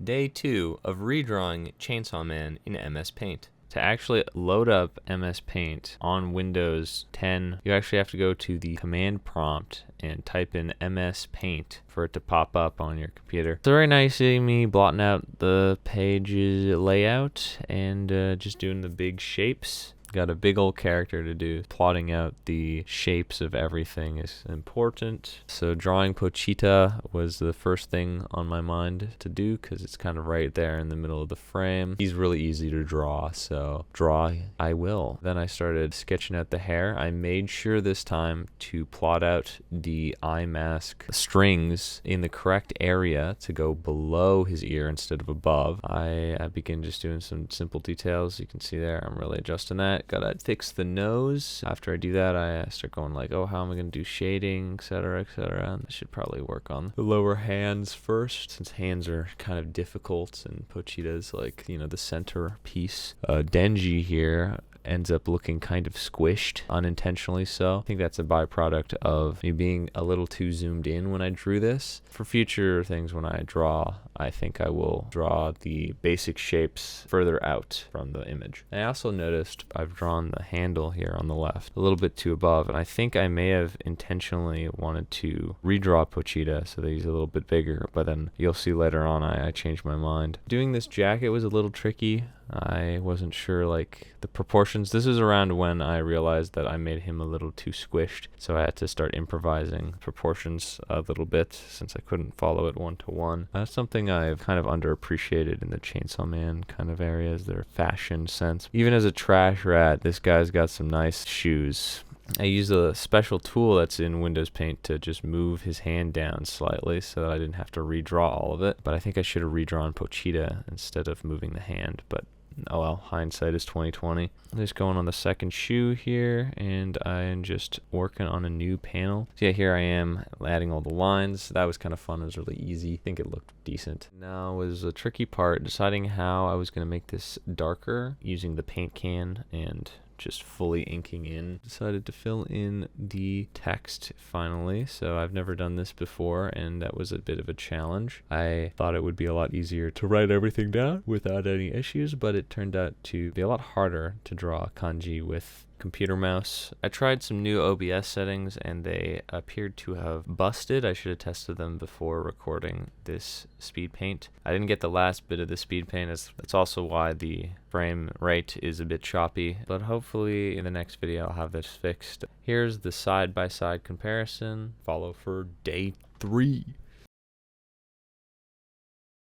Day 2 of redrawing Chainsaw Man in MS Paint. To actually load up MS Paint on Windows 10, you actually have to go to the command prompt and type in MS Paint for it to pop up on your computer. It's very nice seeing me blotting out the page's layout and just doing the big shapes. Got a big old character to do. Plotting out the shapes of everything is important. So drawing Pochita was the first thing on my mind to do because it's kind of right there in the middle of the frame. He's really easy to draw, so draw I will. Then I started sketching out the hair. I made sure this time to plot out the eye mask strings in the correct area to go below his ear instead of above. I begin just doing some simple details. You can see there, I'm really adjusting that. Gotta fix the nose. After I do that, I start going like, oh, how am I gonna do shading, etc., etc. And I should probably work on the lower hands first, since hands are kind of difficult, and Pochita's like, you know, the center piece. Denji here ends up looking kind of squished, unintentionally so. I think that's a byproduct of me being a little too zoomed in when I drew this. For future things when I draw, I think I will draw the basic shapes further out from the image. I also noticed I've drawn the handle here on the left a little bit too above, and I think I may have intentionally wanted to redraw Pochita so that he's a little bit bigger, but then you'll see later on I changed my mind. Doing this jacket was a little tricky. I wasn't sure like the proportions. This is around when I realized that I made him a little too squished, so I had to start improvising proportions a little bit since I couldn't follow it one-to-one. That's something I've kind of underappreciated in the Chainsaw Man kind of areas, their fashion sense. Even as a trash rat, this guy's got some nice shoes. I used a special tool that's in Windows Paint to just move his hand down slightly so that I didn't have to redraw all of it. But I think I should have redrawn Pochita instead of moving the hand. But oh well, hindsight is 20/20. I'm just going on the second shoe here, and I am just working on a new panel. So yeah, here I am adding all the lines. That was kind of fun. It was really easy. I think it looked decent. Now was a tricky part, deciding how I was going to make this darker using the paint can and just fully inking in. Decided to fill in the text finally, so I've never done this before, and that was a bit of a challenge. I thought it would be a lot easier to write everything down without any issues, but it turned out to be a lot harder to draw kanji with computer mouse. I tried some new OBS settings and they appeared to have busted. I should have tested them before recording this speed paint. I didn't get the last bit of the speed paint. That's also why the frame rate is a bit choppy, but hopefully in the next video I'll have this fixed. Here's the side-by-side comparison. Follow for day 3.